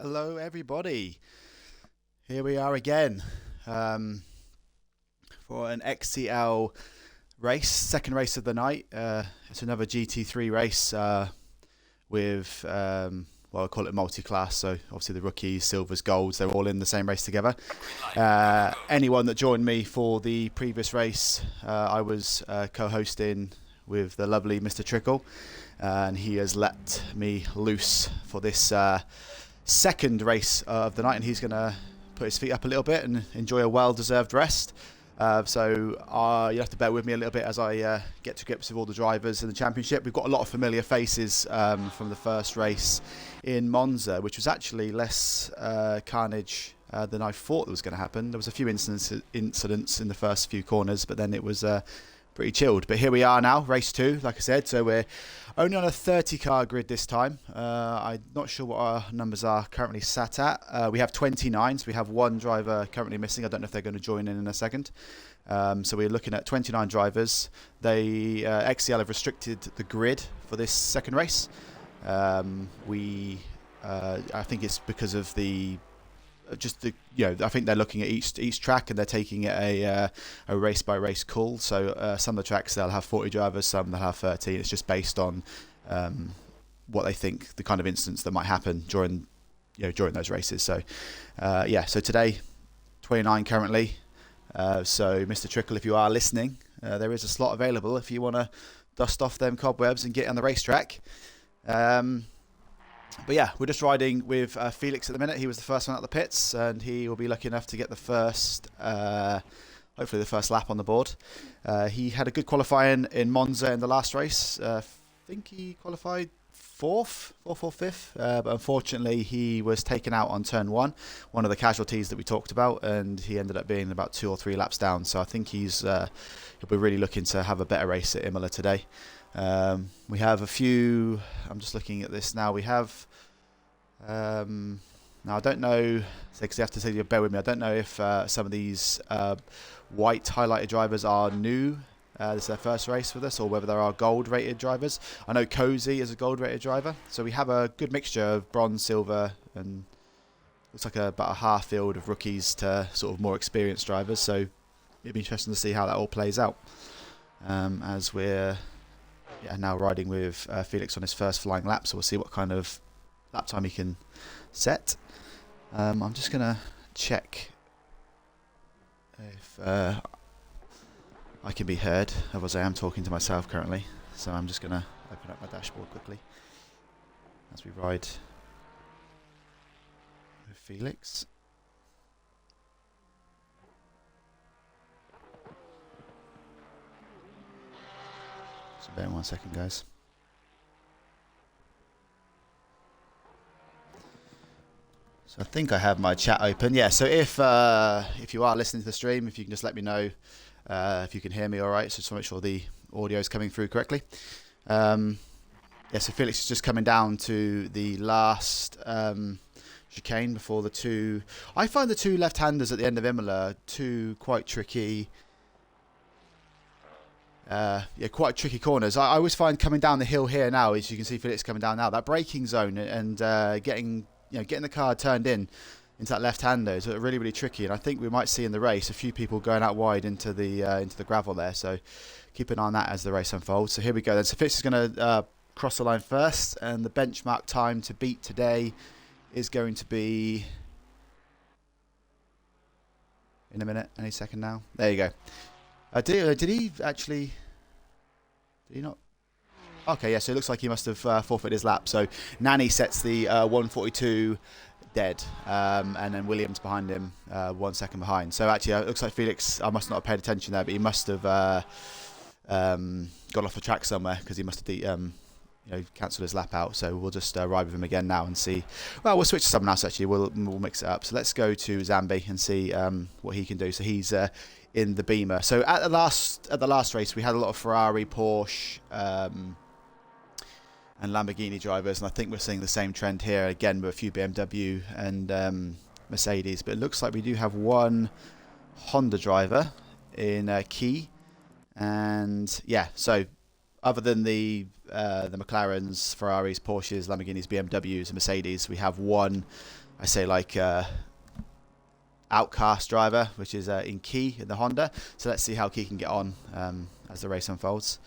Hello, everybody. Here we are again for an XCL race, second race of the night. It's another GT3 race with, I call it multi-class. So obviously the rookies, silvers, golds, they're all in the same race together. Anyone that joined me for the previous race, I was co-hosting with the lovely Mr. Trickle, and he has let me loose for this second race of the night, and he's going to put his feet up a little bit and enjoy a well-deserved rest. So you have to bear with me a little bit as I get to grips with all the drivers in the championship. We've got a lot of familiar faces from the first race in Monza, which was actually less carnage than I thought was going to happen. There was a few incidents in the first few corners, but then it was pretty chilled. But here we are now, race 2, like I said. So we're only on a 30-car grid this time. I'm not sure what our numbers are currently sat at. We have 29, so we have one driver currently missing. I don't know if they're going to join in a second. So we're looking at 29 drivers. XCL have restricted the grid for this second race. I think it's because of I think they're looking at each track, and they're taking it a race by race call. So some of the tracks they'll have 40 drivers, some they'll have 13. It's just based on what they think the kind of incidents that might happen during those races. So so today 29 currently. So Mr. Trickle, if you are listening, there is a slot available if you want to dust off them cobwebs and get on the racetrack. But yeah, we're just riding with Felix at the minute. He was the first one out the pits, and he will be lucky enough to get hopefully the first lap on the board. He had a good qualifying in Monza in the last race. I think he qualified fourth or fifth, but unfortunately he was taken out on turn one of the casualties that we talked about, and he ended up being about 2 or 3 laps down. So I think he'll be really looking to have a better race at Imola today. We have a few. I'm just looking at this now. We have now I don't know, because you have to say, bear with me, I don't know if some of these white highlighted drivers are new. This is their first race with us, or whether there are gold rated drivers. I know Cozy is a gold rated driver, so we have a good mixture of bronze, silver, and looks like about a half field of rookies to sort of more experienced drivers. So it'd be interesting to see how that all plays out as we're now riding with Felix on his first flying lap, so we'll see what kind of lap time he can set. I'm just going to check if I can be heard, otherwise I am talking to myself currently. So I'm just going to open up my dashboard quickly as we ride with Felix. So bear in 1 second, guys. So I think I have my chat open. Yeah, so if you are listening to the stream, if you can just let me know if you can hear me all right, so just to make sure the audio is coming through correctly. So Felix is just coming down to the last chicane before the two. I find the two left-handers at the end of Imola two quite tricky. Quite tricky corners. I always find coming down the hill here now, as you can see Felix coming down now, that braking zone and getting the car turned into that left-hander is really, really tricky. And I think we might see in the race a few people going out wide into the gravel there. So keep an eye on that as the race unfolds. So here we go then. So Felix is going to cross the line first, and the benchmark time to beat today is going to be in a minute, any second now. There you go. Did he actually? Did he not? Okay, yeah. So it looks like he must have forfeited his lap. So Nani sets the 1:42 dead, and then Williams behind him, 1 second behind. So actually, it looks like Felix. I must not have paid attention there, but he must have got off the track somewhere, because he must have cancelled his lap out. So we'll just ride with him again now and see. Well, we'll switch to someone else actually. We'll mix it up. So let's go to Zambi and see what he can do. So he's in the Beamer. So at the last race, we had a lot of Ferrari, Porsche, and Lamborghini drivers, and I think we're seeing the same trend here again with a few BMW and Mercedes. But it looks like we do have one Honda driver in Key, and yeah. So other than the McLarens, Ferraris, Porsches, Lamborghinis, BMWs, and Mercedes, we have one I say like outcast driver, which is in Key in the Honda. So let's see how Key can get on as the race unfolds.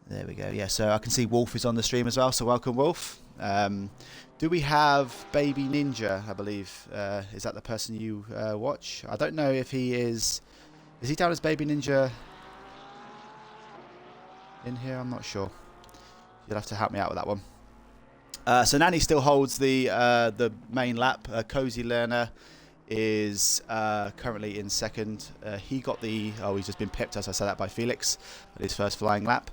There we go. Yeah, so I can see Wolf is on the stream as well, so welcome, Wolf. Do we have Baby Ninja, I believe? Is that the person you watch? I don't know if he is... Is he down as Baby Ninja in here? I'm not sure. You'll have to help me out with that one. So Nani still holds the main lap. Cozy Learner is currently in second. He got the... Oh, he's just been pipped, as I said that, by Felix at his first flying lap.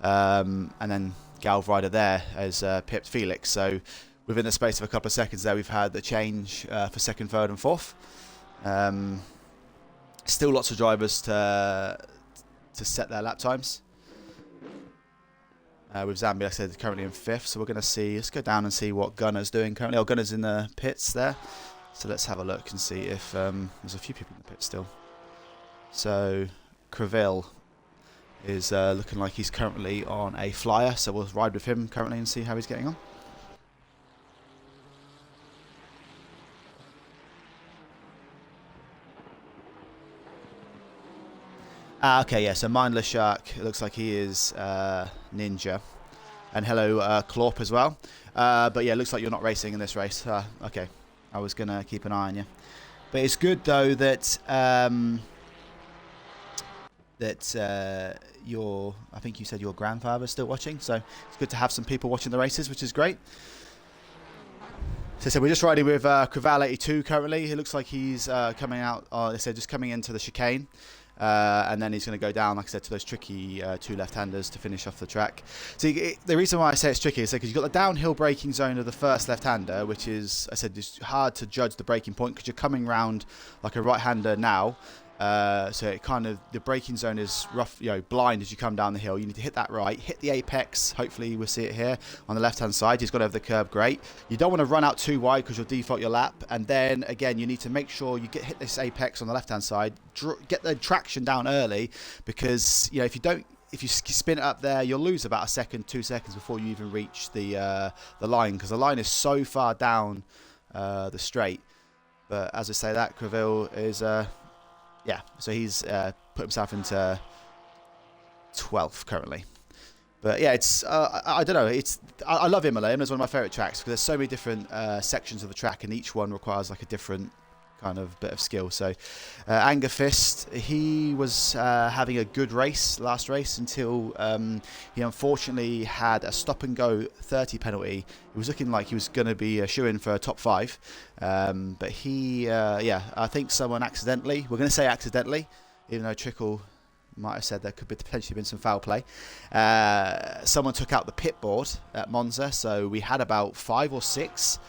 And then Galv Rider there has pipped Felix. So within the space of a couple of seconds there, we've had the change for second, third and fourth. Still lots of drivers to set their lap times. With Zambia, like I said, currently in fifth. So we're going to see... Let's go down and see what Gunner's doing currently. Oh, Gunner's in the pits there. So let's have a look and see if... there's a few people in the pits still. So Creville is looking like he's currently on a flyer, so we'll ride with him currently and see how he's getting on. Okay, yeah, so Mindless Shark, it looks like he is Ninja. And hello, Clorp as well. But yeah, it looks like you're not racing in this race. Okay, I was going to keep an eye on you. But it's good, though, that... your, I think you said your grandfather's still watching, so it's good to have some people watching the races, which is great. So we're just riding with Creval 82 currently. It looks like he's coming out, they said just coming into the chicane, and then he's going to go down, like I said, to those tricky two left-handers to finish off the track. So the reason why I say it's tricky is because you've got the downhill braking zone of the first left-hander, which is, I said, it's hard to judge the braking point because you're coming round like a right-hander now. So it kind of, the braking zone is rough, blind as you come down the hill. You need to hit that right, hit the apex. Hopefully we'll see it here on the left hand side. He's got over the curb, great. You don't want to run out too wide because you'll default your lap. And then again, you need to make sure you hit this apex on the left hand side, get the traction down early, because if you spin it up there, you'll lose about a second, 2 seconds before you even reach the line, because the line is so far down the straight. But as I say, that Creville is yeah, so he's put himself into 12th currently. But yeah, it's I don't know. I love Imola. Imola's one of my favourite tracks because there's so many different sections of the track, and each one requires like a different kind of bit of skill. So Anger Fist, he was having a good race last race until he unfortunately had a stop and go 30 penalty. It was looking like he was going to be a shoe-in for a top 5, but he yeah, I think someone accidentally, we're going to say accidentally, even though Trickle might have said there could potentially been some foul play, someone took out the pit board at Monza, so we had about 5 or 6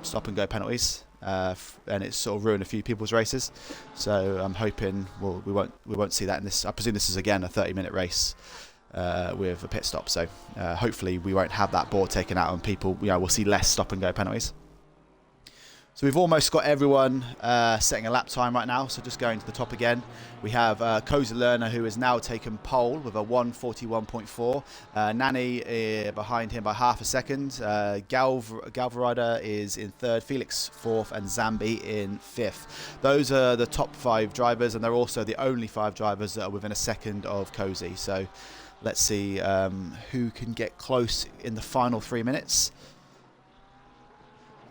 stop and go penalties. And it's sort of ruined a few people's races, so I'm hoping we won't see that in this. I presume this is again a 30-minute race with a pit stop, so hopefully we won't have that board taken out and people, we'll see less stop and go penalties. So we've almost got everyone setting a lap time right now, so just going to the top again. We have Koza Lerner, who has now taken pole with a 1:41.4. Nani behind him by half a second. Galverider is in third, Felix fourth, and Zambi in fifth. Those are the top 5 drivers, and they're also the only 5 drivers that are within a second of Cozy. So let's see who can get close in the final 3 minutes.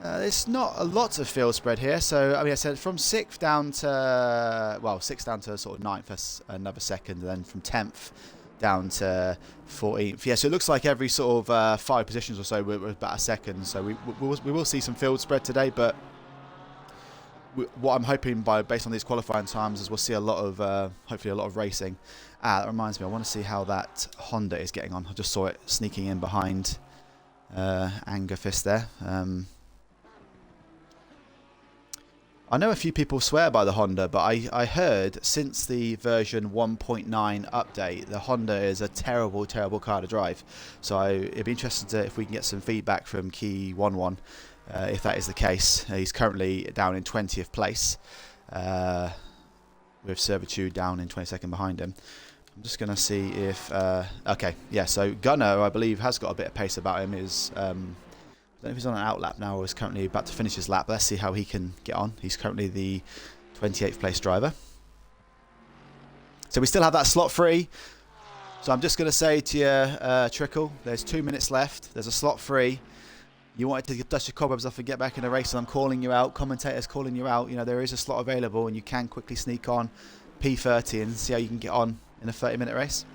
There's not a lot of field spread here, so I mean, I said from 6th down to 6th down to sort of 9th, that's another second, and then from 10th down to 14th. Yeah, so it looks like every sort of 5 positions or so we're about a second. So we will see some field spread today, but what I'm hoping based on these qualifying times is we'll see a lot of hopefully a lot of racing. That reminds me, I want to see how that Honda is getting on. I just saw it sneaking in behind Anger Fist there. I know a few people swear by the Honda, but I heard since the version 1.9 update, the Honda is a terrible, terrible car to drive. So it'd be interesting if we can get some feedback from Key 11, if that is the case. He's currently down in 20th place. with Servitude down in 22nd behind him. I'm just going to see if... okay, yeah, so Gunnar, I believe, has got a bit of pace about him. I don't know if he's on an out lap now or is currently about to finish his lap. Let's see how he can get on. He's currently the 28th place driver. So we still have that slot free. So I'm just going to say to you, Trickle, there's 2 minutes left. There's a slot free. You wanted to dust your cobwebs off and get back in the race, and I'm calling you out. Commentators calling you out. You know, there is a slot available, and you can quickly sneak on P30 and see how you can get on in a 30-minute race.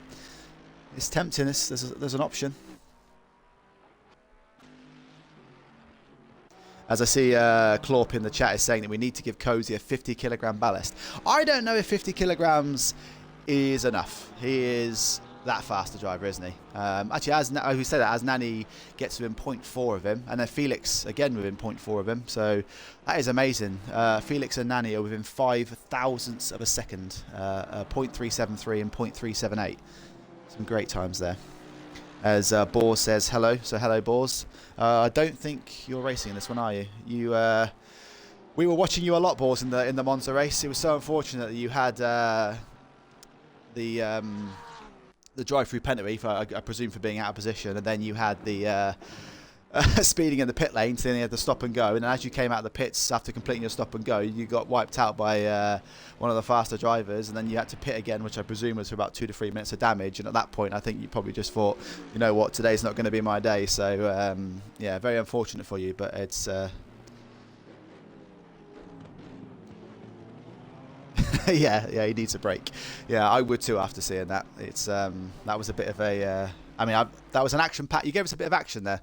It's tempting. There's an option. As I see Clorp in the chat is saying that we need to give Cozy a 50-kilogram ballast. I don't know if 50 kilograms is enough. He is that fast a driver, isn't he? Actually, as we said that, as Nani gets within 0.4 of him, and then Felix again within 0.4 of him. So that is amazing. Felix and Nani are within 5 thousandths of a second, 0.373 and 0.378. Some great times there. As Bors says hello. So hello, Bors. I don't think you're racing in this one, are you? We were watching you a lot, Bors, in the Monza race. It was so unfortunate that you had the drive-through penalty, I presume, for being out of position, and then you had the speeding in the pit lane, so then you had the stop and go, and then as you came out of the pits after completing your stop and go, you got wiped out by one of the faster drivers, and then you had to pit again, which I presume was for about 2 to 3 minutes of damage, and at that point I think you probably just thought, you know what, today's not going to be my day. So yeah, very unfortunate for you, but it's yeah, he needs a break. Yeah, I would too after seeing that. It's that was a bit of a that was an action pack. You gave us a bit of action there.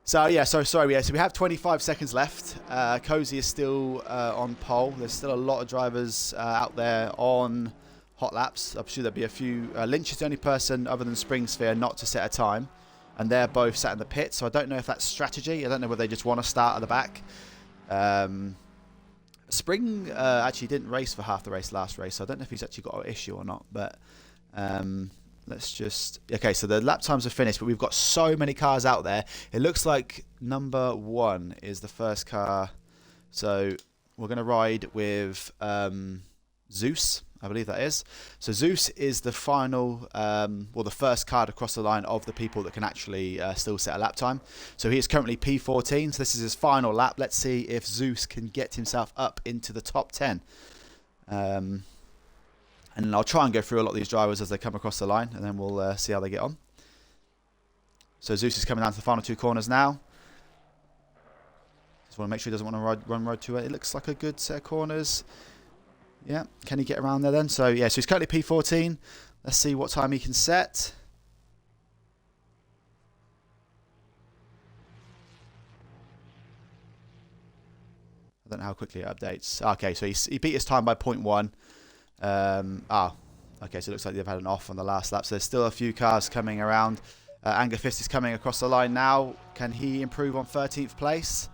So yeah, so sorry. Yeah, so we have 25 seconds left. Cozy is still on pole. There's still a lot of drivers out there on hot laps. I'm sure there'll be a few. Lynch is the only person other than Springsphere not to set a time, and they're both sat in the pit. So I don't know if that's strategy. I don't know whether they just want to start at the back. Spring actually didn't race for half the race last race, so I don't know if he's actually got an issue or not. But let's just... Okay, so the lap times are finished, but we've got so many cars out there. It looks like number 1 is the first car. So we're going to ride with Zeus, I believe that is. So Zeus is the final, well, the first card across the line of the people that can actually still set a lap time. So he is currently P14, so this is his final lap. Let's see if Zeus can get himself up into the top 10. And I'll try and go through a lot of these drivers as they come across the line, and then we'll see how they get on. So Zeus is coming down to the final 2 corners now. Just want to make sure he doesn't want to run road 2. It looks like a good set of corners. Yeah, can he get around there then? So yeah, so he's currently P14. Let's see what time he can set. I don't know how quickly it updates. Okay, so he beat his time by 0.1. Okay, so it looks like they've had an off on the last lap. So there's still a few cars coming around. Angerfist is coming across the line now. Can he improve on 13th place?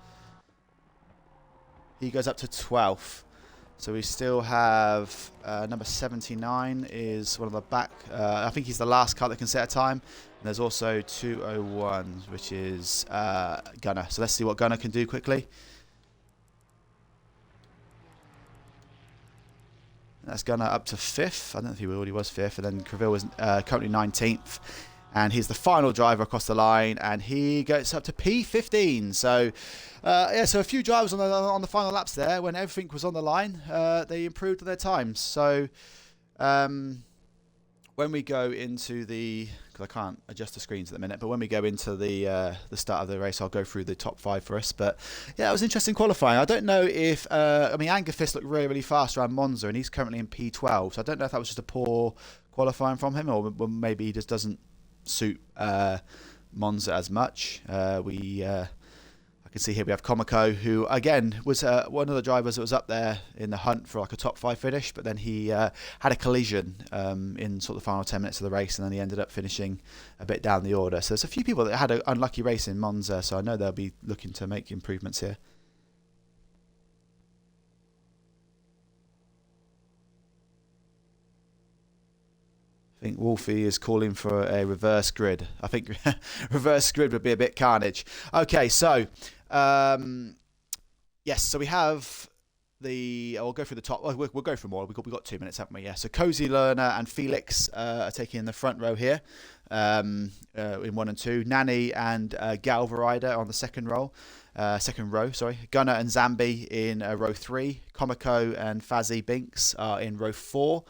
He goes up to 12th. So we still have number 79 is one of the back. I think he's the last car that can set a time. And there's also 201, which is Gunnar. So let's see what Gunnar can do quickly. That's Gunnar up to 5th. I don't know if he already was 5th. And then Creville was currently 19th. And he's the final driver across the line, and he goes up to P15. So, yeah, so a few drivers on the final laps there. When everything was on the line, they improved their times. So, when we go into the, because I can't adjust the screens at the minute, but when we go into the start of the race, I'll go through the top 5 for us. But yeah, it was interesting qualifying. I don't know if, I mean, Angerfist looked really, really fast around Monza, and he's currently in P12. So I don't know if that was just a poor qualifying from him, or maybe he just doesn't suit Monza as much. I can see here we have Komiko, who again was one of the drivers that was up there in the hunt for like a top 5 finish, but then he had a collision in sort of the final 10 minutes of the race, and then he ended up finishing a bit down the order. So there's a few people that had an unlucky race in Monza, so I know they'll be looking to make improvements here. I think Wolfie is calling for a reverse grid. I think reverse grid would be a bit carnage. Okay, so yes, so we have I'll go through the top. We'll go through more. We've got 2 minutes, haven't we? Yeah. So Cozy Learner and Felix are taking the front row here in 1 and 2. Nani and Galvarida on the second row. Gunner and Zambi in row 3. Komiko and Fazzy Binks are in row 4.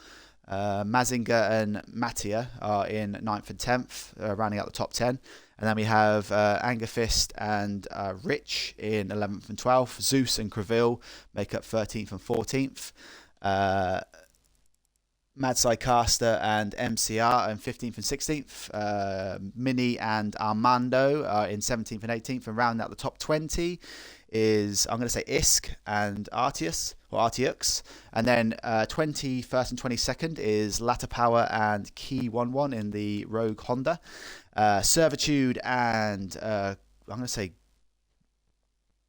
Mazinga and Mattia are in 9th and 10th, rounding out the top 10. And then we have Angerfist and Rich in 11th and 12th. Zeus and Creville make up 13th and 14th. Madsai Caster and MCR in 15th and 16th. Mini and Armando are in 17th and 18th. And rounding out the top 20 is, I'm going to say, Isk and Artiux. And then 21st and 22nd is Latter Power and Key 11 in the Rogue Honda. Servitude and I'm going to say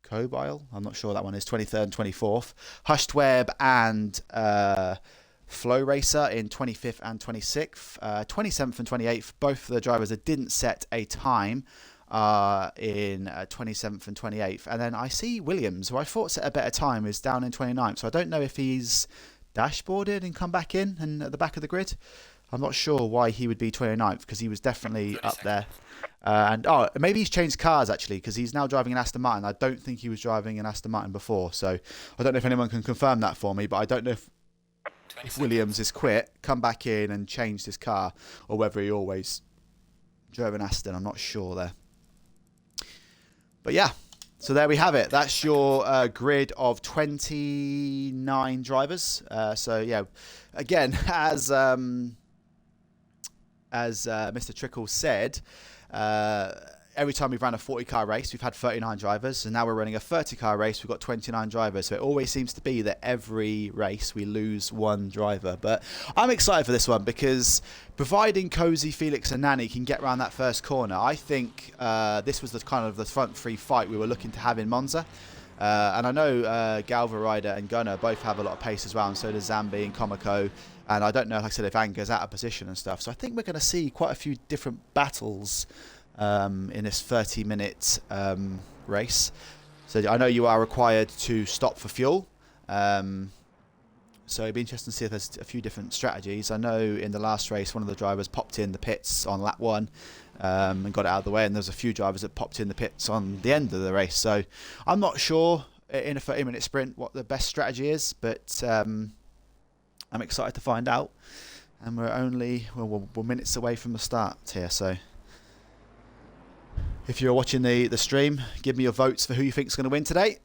Cobile. I'm not sure that one is 23rd and 24th. Hushed Web and Flow Racer in 25th and 26th. 27th and 28th, both of the drivers that didn't set a time in 27th and 28th. And then I see Williams, who I thought set a better time, is down in 29th. So I don't know if he's dashboarded and come back in and at the back of the grid. I'm not sure why he would be 29th, because he was definitely up there. And maybe he's changed cars actually, because he's now driving an Aston Martin. I don't think he was driving an Aston Martin before. So I don't know if anyone can confirm that for me, but I don't know if Williams has quit, come back in and changed his car, or whether he always drove an Aston. I'm not sure there. But yeah, so there we have it. That's your grid of 29 drivers. So yeah, again, as Mr. Trickle said, every time we've run a 40-car race, we've had 39 drivers, and now we're running a 30-car race, we've got 29 drivers. So it always seems to be that every race we lose one driver. But I'm excited for this one, because providing Cozy, Felix and Nani can get around that first corner, I think this was the kind of the front three fight we were looking to have in Monza. And I know Galvarida and Gunner both have a lot of pace as well, and so does Zambi and Komiko. And I don't know, like I said, if Anger's out of position and stuff. So I think we're going to see quite a few different battles in this 30-minute race. So I know you are required to stop for fuel. So it'd be interesting to see if there's a few different strategies. I know in the last race, one of the drivers popped in the pits on lap 1 and got it out of the way. And there's a few drivers that popped in the pits on the end of the race. So I'm not sure in a 30-minute sprint what the best strategy is, but I'm excited to find out. And we're only we're minutes away from the start here. So if you're watching the stream, give me your votes for who you think is going to win today.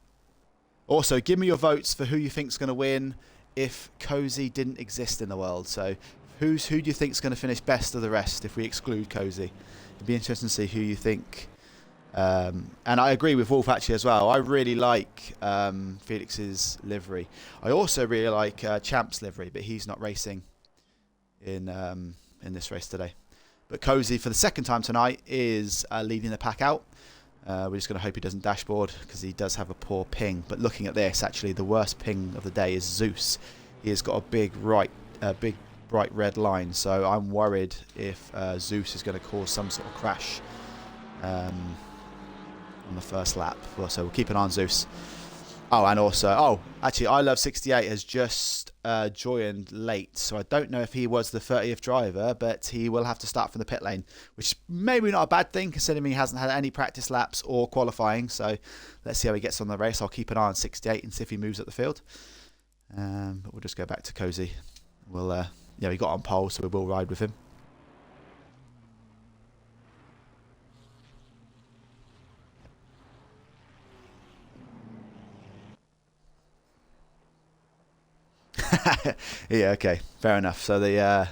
Also, give me your votes for who you think is going to win if Cozy didn't exist in the world. So who do you think is going to finish best of the rest if we exclude Cozy? It'd be interesting to see who you think. And I agree with Wolf actually as well. I really like Felix's livery. I also really like Champ's livery, but he's not racing in this race today. But Cozy, for the second time tonight, is leading the pack out. We're just going to hope he doesn't dashboard, because he does have a poor ping. But looking at this, actually, the worst ping of the day is Zeus. He has got a big bright red line. So I'm worried if Zeus is going to cause some sort of crash on the first lap. Well, so we'll keep an eye on Zeus. Oh, and also, actually, I Love 68 has just joined late, so I don't know if he was the 30th driver, but he will have to start from the pit lane, which maybe not a bad thing, considering he hasn't had any practice laps or qualifying. So let's see how he gets on the race. I'll keep an eye on 68 and see if he moves up the field. But we'll just go back to Cozy. We'll, he got on pole, so we will ride with him. Yeah, okay, fair enough. So the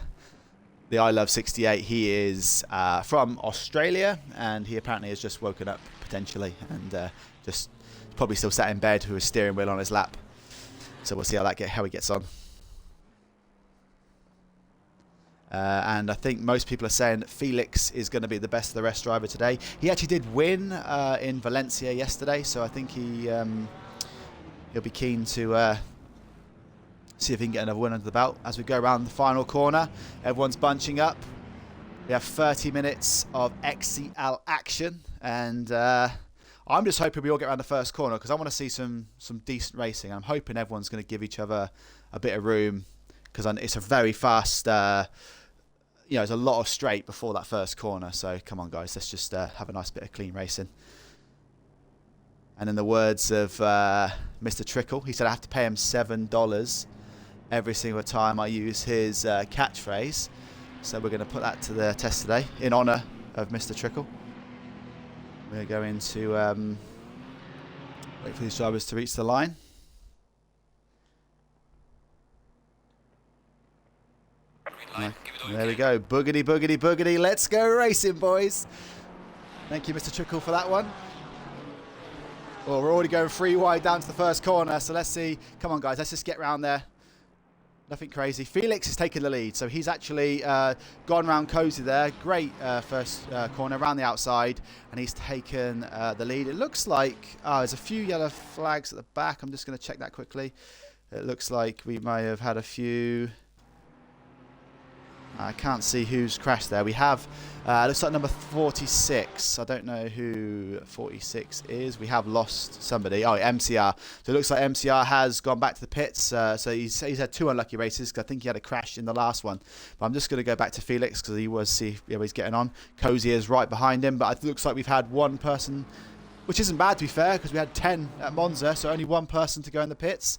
I Love 68, he is from Australia, and he apparently has just woken up potentially, and just probably still sat in bed with his steering wheel on his lap. So we'll see how he gets on. And I think most people are saying that Felix is going to be the best of the rest driver today. He actually did win in Valencia yesterday, so I think he'll be keen to see if he can get another win under the belt. As we go around the final corner, everyone's bunching up. We have 30 minutes of XCL action, and I I'm just hoping we all get around the first corner because I want to see some decent racing. I'm hoping everyone's going to give each other a bit of room because it's a very fast, there's a lot of straight before that first corner. So come on, guys, let's just have a nice bit of clean racing. And in the words of Mr. Trickle, he said I have to pay him $7 every single time I use his catchphrase. So we're going to put that to the test today in honour of Mr. Trickle. We're going to wait for these drivers to reach the line. There we go. Boogity, boogity, boogity. Let's go racing, boys. Thank you, Mr. Trickle, for that one. Well, we're already going 3 wide down to the first corner, so let's see. Come on, guys, let's just get round there. Nothing crazy. Felix is taking the lead, so he's actually gone round Cozy there. Great first corner around the outside, and he's taken the lead. It looks like there's a few yellow flags at the back. I'm just going to check that quickly. It looks like we may have had a few. I can't see who's crashed there. We have, looks like number 46. I don't know who 46 is. We have lost somebody. Oh, MCR. So it looks like MCR has gone back to the pits. So he's had 2 unlucky races because I think he had a crash in the last one. But I'm just going to go back to Felix because he was see how he's getting on. Cozy is right behind him. But it looks like we've had 1 person, which isn't bad to be fair because we had 10 at Monza. So only 1 person to go in the pits.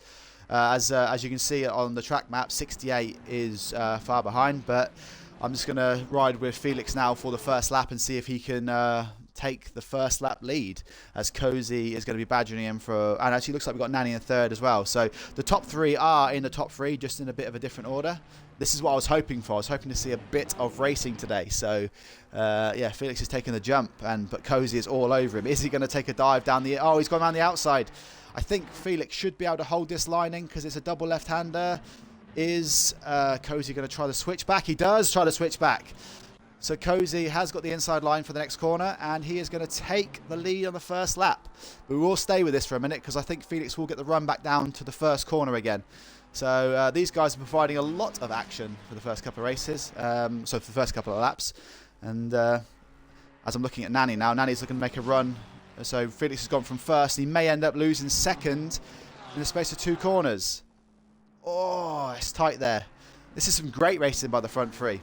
As you can see on the track map, 68 is far behind, but I'm just going to ride with Felix now for the first lap and see if he can take the first lap lead, as Cozy is going to be badgering him for, and actually looks like we've got Nanny in third as well. So the top 3 are in the top 3, just in a bit of a different order. This is what I was hoping for. I was hoping to see a bit of racing today. So yeah, Felix is taking the jump, but Cozy is all over him. Is he going to take a dive down the, oh, he's gone around the outside. I think Felix should be able to hold this lining because it's a double left-hander. Is Cozy going to try the switch back? He does try to switch back. So Cozy has got the inside line for the next corner, and he is going to take the lead on the first lap. But we will stay with this for a minute because I think Felix will get the run back down to the first corner again. So these guys are providing a lot of action for the first couple of races, so for the first couple of laps. And as I'm looking at Nanny now, Nanny's looking to make a run. So Felix has gone from first. He may end up losing second in the space of 2 corners. Oh, it's tight there. This is some great racing by the front 3.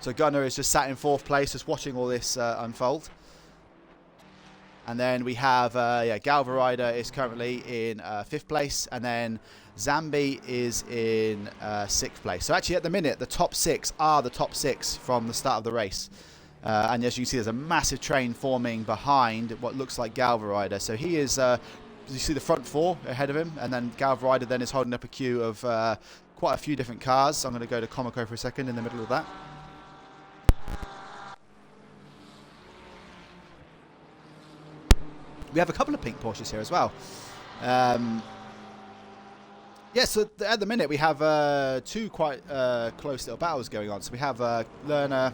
So Gunnar is just sat in 4th place, just watching all this unfold. And then we have, Galva Rider is currently in 5th place. And then Zambi is in 6th place. So actually at the minute, the top 6 are the top 6 from the start of the race. And as you can see, there's a massive train forming behind what looks like Galva Rider. So he is, you see the front 4 ahead of him, and then Galva Rider then is holding up a queue of quite a few different cars. I'm going to go to Comico for a second in the middle of that. We have a couple of pink Porsches here as well. Yeah, so at the minute we have 2 quite close little battles going on. So we have Lerner,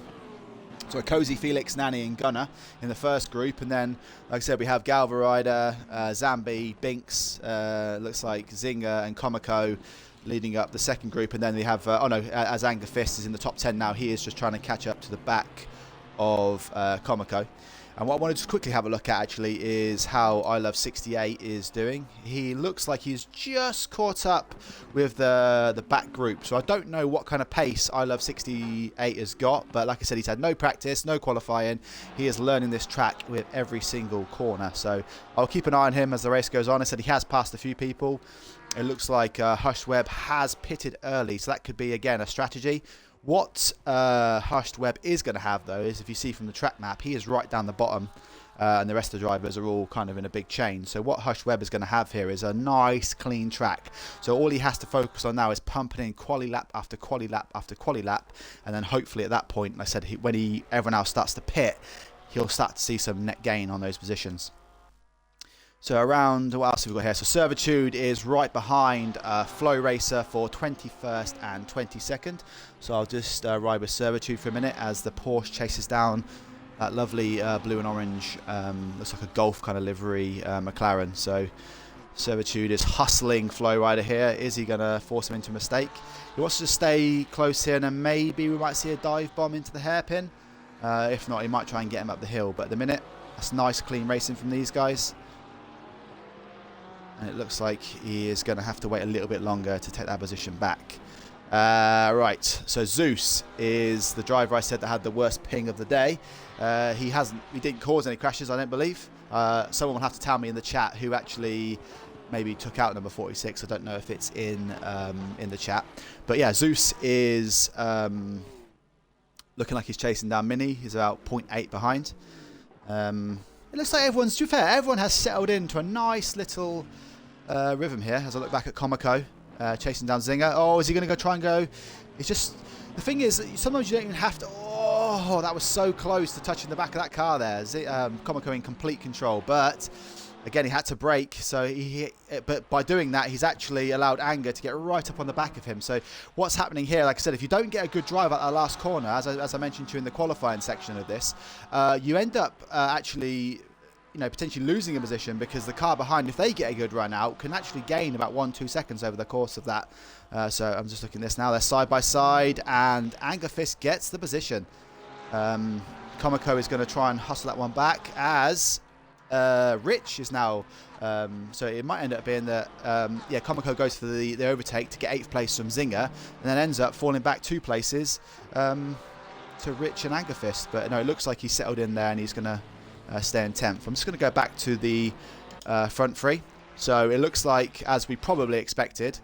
so Cozy, Felix, Nanny and Gunnar in the first group, and then, like I said, we have Galva Rider, Zambi, Binks, looks like Zinger and Comico leading up the second group, and then we have, as Anger Fist is in the top 10 now, he is just trying to catch up to the back of Comico. And what I want to just quickly have a look at actually is how I Love 68 is doing. He looks like he's just caught up with the back group. So I don't know what kind of pace I Love 68 has got. But like I said, he's had no practice, no qualifying. He is learning this track with every single corner. So I'll keep an eye on him as the race goes on. I said he has passed a few people. It looks like Hushed Webb has pitted early. So that could be, again, a strategy. What Hushed Webb is going to have, though, is if you see from the track map, he is right down the bottom, and the rest of the drivers are all kind of in a big chain. So what Hushed Webb is going to have here is a nice, clean track. So all he has to focus on now is pumping in quali lap after quali lap after quali lap, and then hopefully at that point, like I said, when everyone else starts to pit, he'll start to see some net gain on those positions. So around, what else have we got here? So Servitude is right behind Flow Racer for 21st and 22nd. So I'll just ride with Servitude for a minute as the Porsche chases down that lovely blue and orange, looks like a Golf kind of livery McLaren. So Servitude is hustling Flow Rider here. Is he going to force him into a mistake? He wants to stay close here, and then maybe we might see a dive bomb into the hairpin. If not, he might try and get him up the hill. But at the minute, that's nice, clean racing from these guys. And it looks like he is going to have to wait a little bit longer to take that position back. Right, so Zeus is the driver I said that had the worst ping of the day. He didn't cause any crashes, I don't believe. Someone will have to tell me in the chat who actually maybe took out number 46. I don't know if it's in the chat. But yeah, Zeus is looking like he's chasing down Mini. He's about 0.8 behind. It looks like everyone's, to be fair, everyone has settled into a nice little rhythm here as I look back at Comico. Chasing down Zinger. Oh, is he going to go try and go? It's just, the thing is, sometimes you don't even have to. Oh, that was so close to touching the back of that car there. Comico in complete control, but again, he had to brake. So but by doing that, he's actually allowed Anger to get right up on the back of him. So what's happening here? Like I said, if you don't get a good drive at that last corner, as I mentioned to you in the qualifying section of this, you end up actually, potentially losing a position, because the car behind, if they get a good run out, can actually gain about 1-2 seconds over the course of that. So I'm just looking at this now. They're side by side, and Angerfist gets the position. Comico is going to try and hustle that one back as Rich is now. So it might end up being that Comico goes for the overtake to get 8th place from Zinger, and then ends up falling back 2 places to Rich and Angerfist. But no, it looks like he's settled in there and he's going to stay in 10th. I'm just going to go back to the front three. So it looks like, as we probably expected,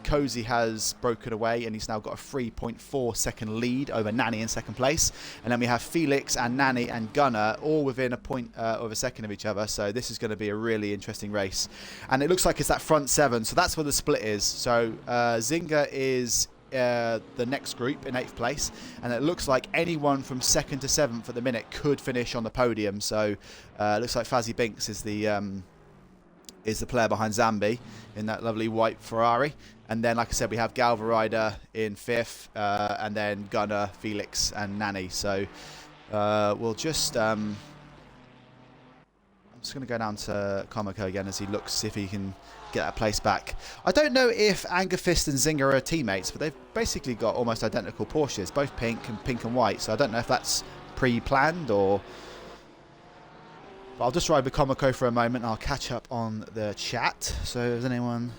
Cozy has broken away and he's now got a 3.4 second lead over Nanny in second place. And then we have Felix and Nanny and Gunner all within a point of a second of each other. So this is going to be a really interesting race. And it looks like it's that front 7. So that's where the split is. So Zinger is the next group in 8th place, and it looks like anyone from 2nd to 7th at the minute could finish on the podium. So it looks like Fazzy Binks is the player behind Zambi in that lovely white Ferrari, and then, like I said, we have Galva Rider in 5th, and then Gunner, Felix and Nanny. So we'll just I'm just going to go down to Comico again as he looks, see if he can get that place back. I don't know if Angerfist and Zinger are teammates, but they've basically got almost identical Porsches, both pink and white. So I don't know if that's pre-planned or. But I'll just ride with Comico for a moment and I'll catch up on the chat. So is anyone?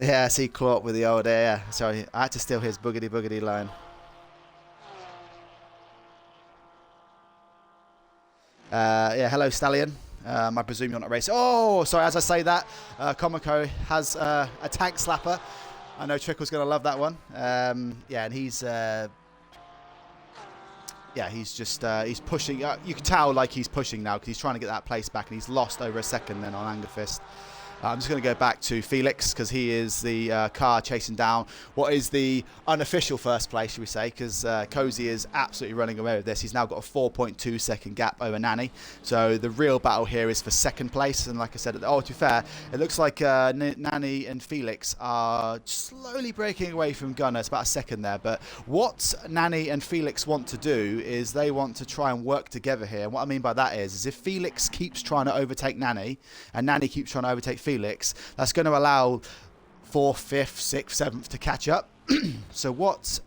Yeah, I see Clark with the old air. Sorry, I had to steal his boogity boogity line. Yeah, hello Stallion. I presume you're not racing. Oh, sorry, as I say that, Comico has a tank slapper. I know Trickle's going to love that one. Yeah, and he's just he's pushing. You can tell like he's pushing now because he's trying to get that place back, and he's lost over a second then on Angerfist. I'm just going to go back to Felix because he is the car chasing down what is the unofficial first place, should we say, because Cozy is absolutely running away with this. He's now got a 4.2 second gap over Nanny. So the real battle here is for second place. And like I said, to be fair, it looks like Nanny and Felix are slowly breaking away from Gunner. It's about a second there. But what Nanny and Felix want to do is they want to try and work together here. And what I mean by that is if Felix keeps trying to overtake Nanny and Nanny keeps trying to overtake Felix, that's going to allow 4th, 5th, 6th, 7th to catch up. So what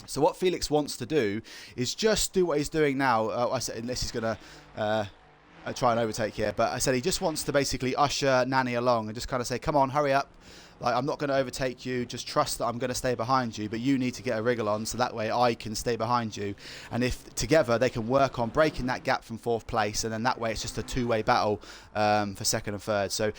So what Felix wants to do is just do what he's doing now. I said unless he's going to try and overtake here, but I said he just wants to basically usher Nanny along and just kind of say, come on, hurry up. Like, I'm not going to overtake you. Just trust that I'm going to stay behind you, but you need to get a wriggle on so that way I can stay behind you. And if together they can work on breaking that gap from 4th place, and then that way it's just a two-way battle for 2nd and 3rd. So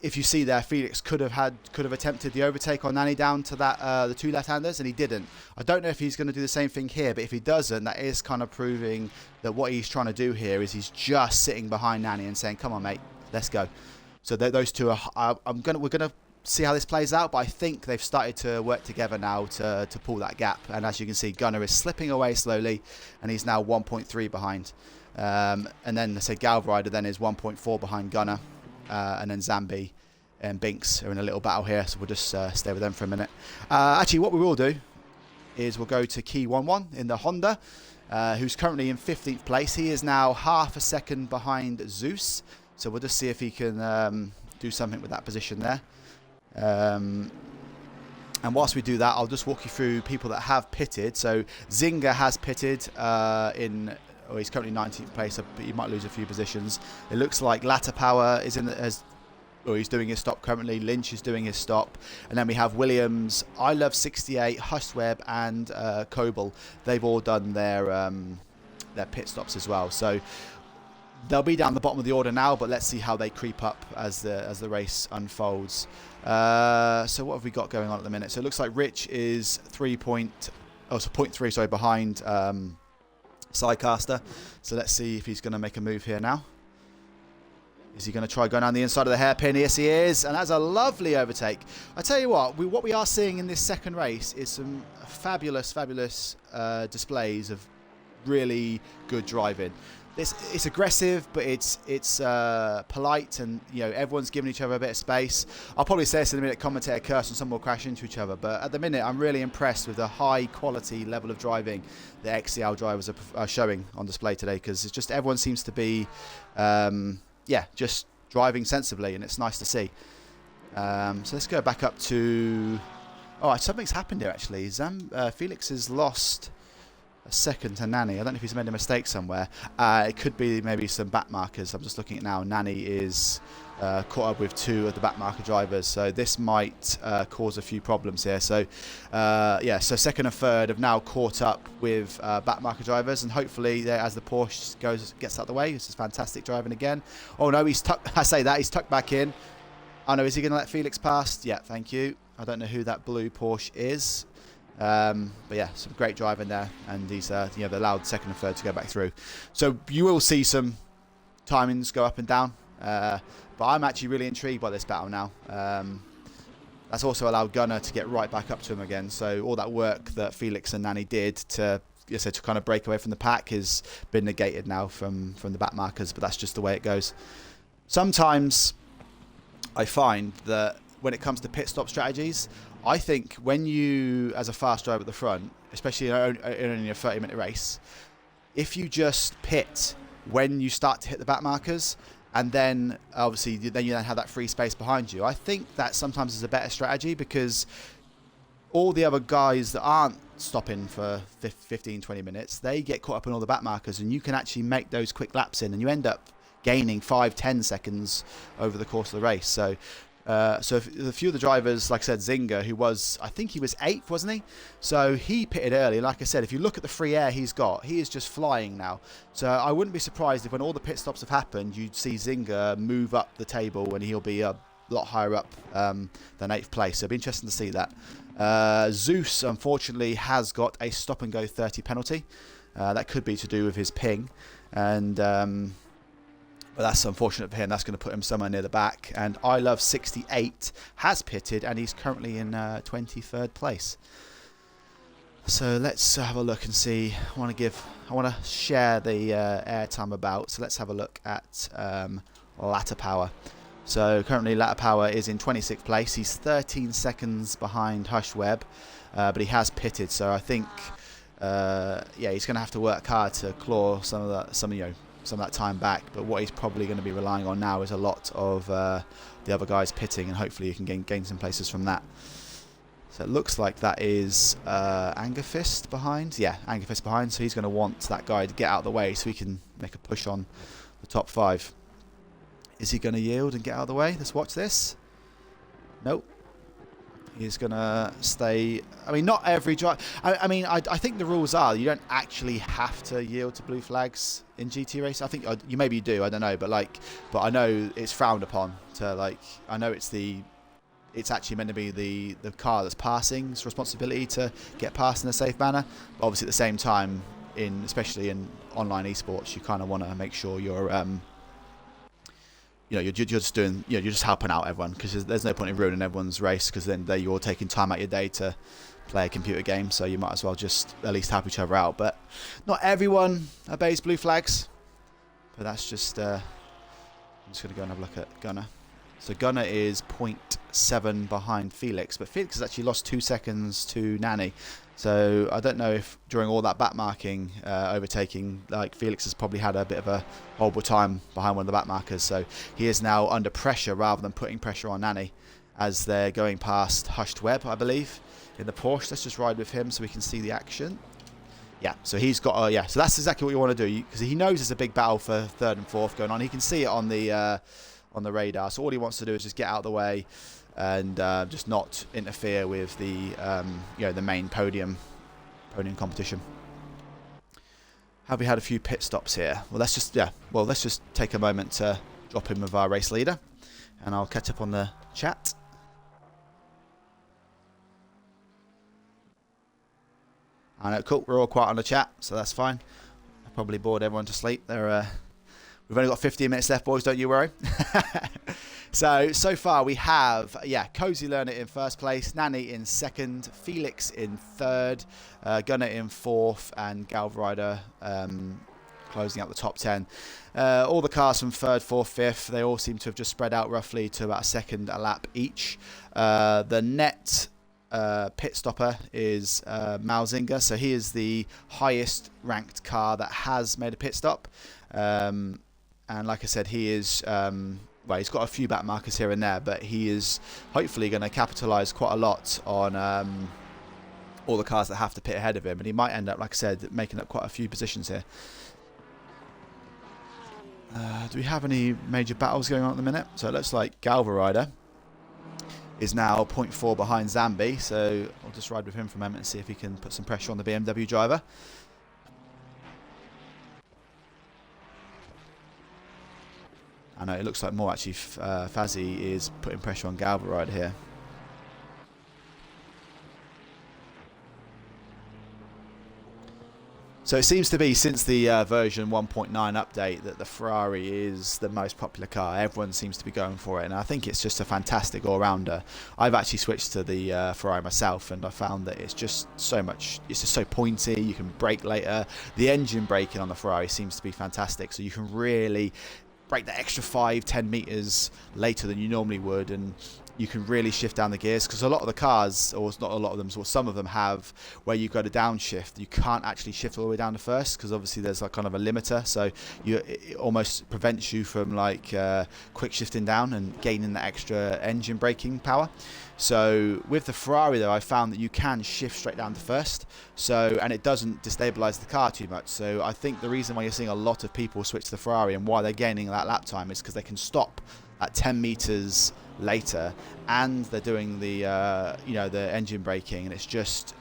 if you see there, Felix could have attempted the overtake on Nanny down to that the 2 left-handers, and he didn't. I don't know if he's going to do the same thing here, but if he doesn't, that is kind of proving that what he's trying to do here is he's just sitting behind Nanny and saying, "Come on, mate, let's go." So those two are. We're gonna see how this plays out, but I think they've started to work together now to pull that gap. And as you can see, Gunner is slipping away slowly, and he's now 1.3 behind. And then let's say Galvrider then is 1.4 behind Gunner, and then Zambi and Binks are in a little battle here, so we'll just stay with them for a minute. Actually, what we will do is we'll go to Key 11 in the Honda, who's currently in 15th place. He is now half a second behind Zeus, so we'll just see if he can do something with that position there. And whilst we do that, I'll just walk you through people that have pitted. So Zinger has pitted he's currently 19th place, but he might lose a few positions. It looks like Latter Power is he's doing his stop currently. Lynch is doing his stop. And then we have Williams, I Love 68, Hushweb, and Coble. They've all done their pit stops as well. So they'll be down the bottom of the order now, but let's see how they creep up as the race unfolds. So what have we got going on at the minute? So it looks like Rich is 0.3 behind Sidecaster. So let's see if he's going to make a move here now. Is he going to try going down the inside of the hairpin? Yes, he is. And that's a lovely overtake. I tell you what we are seeing in this second race is some fabulous displays of really good driving. It's aggressive, but it's polite, and everyone's giving each other a bit of space. I'll probably say this in a minute. Commentator curse and some will crash into each other, but at the minute I'm really impressed with the high quality level of driving the XCL drivers are showing on display today, because it's just everyone seems to be just driving sensibly, and it's nice to see. So let's go back up to something's happened here actually. Felix has lost a second to Nani. I don't know if he's made a mistake somewhere. It could be maybe some back markers. I'm just looking at now. Nani is caught up with two of the back marker drivers, so this might cause a few problems here. So so second and third have now caught up with back marker drivers, and hopefully as the Porsche gets out of the way. This is fantastic driving again. Oh no, he's tucked. I say that he's tucked back in. Oh no, is he going to let Felix pass? Yeah, thank you. I don't know who that blue Porsche is. But yeah, some great driving there, and he's they allowed second and third to go back through. So you will see some timings go up and down, but I'm actually really intrigued by this battle now. That's also allowed Gunnar to get right back up to him again. So all that work that Felix and Nani did to kind of break away from the pack has been negated now from the back markers. But that's just the way it goes. Sometimes I find that when it comes to pit stop strategies, I think when you, as a fast driver at the front, especially in only a 30-minute race, if you just pit when you start to hit the back markers, and then obviously you then have that free space behind you, I think that sometimes is a better strategy, because all the other guys that aren't stopping for 15, 20 minutes, they get caught up in all the back markers, and you can actually make those quick laps in, and you end up gaining 5-10 seconds over the course of the race. So a few of the drivers, like I said, Zinger, who was, I think he was 8th, wasn't he? So he pitted early. Like I said, if you look at the free air he's got, he is just flying now. So I wouldn't be surprised if when all the pit stops have happened, you'd see Zinger move up the table, and he'll be a lot higher up than 8th place. So it'll be interesting to see that. Zeus, unfortunately, has got a stop and go 30 penalty. That could be to do with his ping, and but that's unfortunate for him. That's going to put him somewhere near the back. And I Love 68 has pitted, and he's currently in 23rd place. So let's have a look and see. I want to share the airtime about. So let's have a look at Latter Power. So currently Latter Power is in 26th place. He's 13 seconds behind Hushweb, but he has pitted. So I think he's going to have to work hard to claw some of that time back. But what he's probably going to be relying on now is a lot of the other guys pitting, and hopefully you can gain some places from that. So it looks like that is Angerfist behind. Yeah, Angerfist behind. So he's going to want that guy to get out of the way so he can make a push on the top 5. Is he going to yield and get out of the way? Let's watch this. Nope. He's going to stay. I mean, not every drive. I think the rules are you don't actually have to yield to blue flags in GT race. I think you maybe you do. I don't know, but I know it's frowned upon to I know it's actually meant to be the car that's passing's responsibility to get past in a safe manner. But obviously, at the same time, especially in online esports, you kind of want to make sure you're you're just doing, you're just helping out everyone, because there's no point in ruining everyone's race, because then you're taking time out of your day to play a computer game, so you might as well just at least help each other out. But not everyone obeys blue flags, but that's just I'm just going to go and have a look at Gunnar. So Gunnar is 0.7 behind Felix, but Felix has actually lost 2 seconds to Nani. So I don't know if during all that back marking, overtaking, like Felix has probably had a bit of a horrible time behind one of the back markers. So he is now under pressure rather than putting pressure on Nani as they're going past Hushed Webb, I believe, in the Porsche. Let's just ride with him so we can see the action. Yeah, so he's got yeah, so that's exactly what you want to do, because he knows there's a big battle for third and fourth going on. He can see it on the radar. So all he wants to do is just get out of the way and just not interfere with the you know, the main podium competition. Have we had a few pit stops here? Well, let's just take a moment to drop in with our race leader, and I'll catch up on the chat. I know, cool. We're all quiet on the chat, so that's fine. I probably bored everyone to sleep. We've only got 15 minutes left, boys. Don't you worry. So far we have, Cozy Learner in first place, Nani in second, Felix in third, Gunner in fourth, and Galverider closing out the top 10. All the cars from third, fourth, fifth, they all seem to have just spread out roughly to about a second a lap each. The net pit stopper is Malzinga, so he is the highest ranked car that has made a pit stop. And like I said, he is... well, he's got a few back markers here and there, but he is hopefully going to capitalise quite a lot on all the cars that have to pit ahead of him, and he might end up, like I said, making up quite a few positions here. Do we have any major battles going on at the minute? So it looks like Galverider is now 0.4 behind Zambi, so I'll just ride with him for a moment and see if he can put some pressure on the BMW driver. I know it looks like more actually Fazzy is putting pressure on Galverider here. So it seems to be, since the version 1.9 update, that the Ferrari is the most popular car. Everyone seems to be going for it, and I think it's just a fantastic all-rounder. I've actually switched to the Ferrari myself, and I found that it's just so much, it's just so pointy, you can brake later. The engine braking on the Ferrari seems to be fantastic, so you can really brake that extra 5-10 meters later than you normally would, and you can really shift down the gears, because a lot of the cars, or not a lot of them, or some of them have where you've got a downshift. You can't actually shift all the way down to first, because obviously there's like kind of a limiter, so it almost prevents you from like quick shifting down and gaining that extra engine braking power. So with the Ferrari though, I found that you can shift straight down to first, so, and it doesn't destabilize the car too much. So I think the reason why you're seeing a lot of people switch to the Ferrari and why they're gaining that lap time is because they can stop at 10 meters later, and they're doing the you know, the engine braking, and it's just,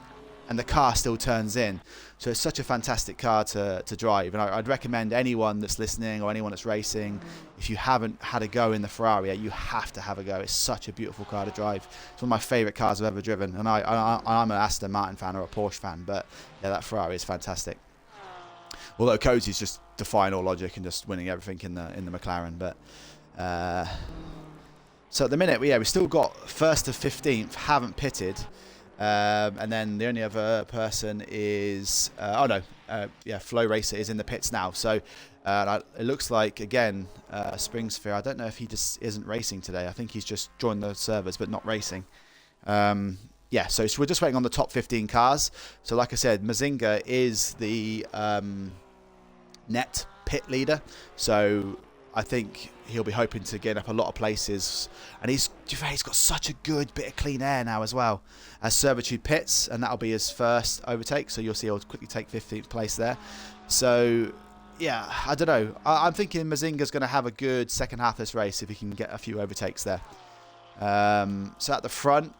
and the car still turns in. So it's such a fantastic car to drive, and I'd recommend anyone that's listening or anyone that's racing, if you haven't had a go in the Ferrari, you have to have a go. It's such a beautiful car to drive. It's one of my favourite cars I've ever driven, and I'm an Aston Martin fan or a Porsche fan, but yeah, that Ferrari is fantastic. Although Cozy's just defying all logic and just winning everything in the McLaren, but so at the minute, we still got 1st to 15th, haven't pitted, and then the only other person is Flow Racer is in the pits now. So it looks like, again, Springsphere, I don't know if he just isn't racing today. I think he's just joined the servers but not racing. Yeah, so we're just waiting on the top 15 cars. So like I said, Mazinga is the net pit leader, so I think he'll be hoping to get up a lot of places, and he's got such a good bit of clean air now as well, as Servitude pits, and that'll be his first overtake, so you'll see he'll quickly take 15th place there. So yeah, I don't know, I'm thinking Mazinga's going to have a good second half of this race if he can get a few overtakes there. So at the front,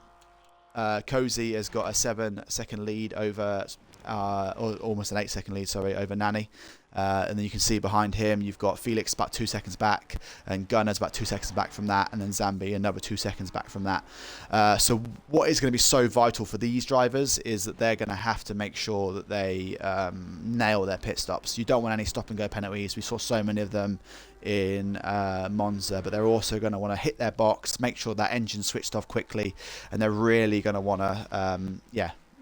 Cozy has got a 7-second lead over, or almost an 8-second lead, sorry, over Nani. And then you can see behind him, you've got Felix about 2 seconds back, and Gunner's about 2 seconds back from that, and then Zambi another 2 seconds back from that. So what is going to be so vital for these drivers is that they're going to have to make sure that they nail their pit stops. You don't want any stop and go penalties. We saw so many of them in Monza, but they're also going to want to hit their box, make sure that engine's switched off quickly, and they're really going to want to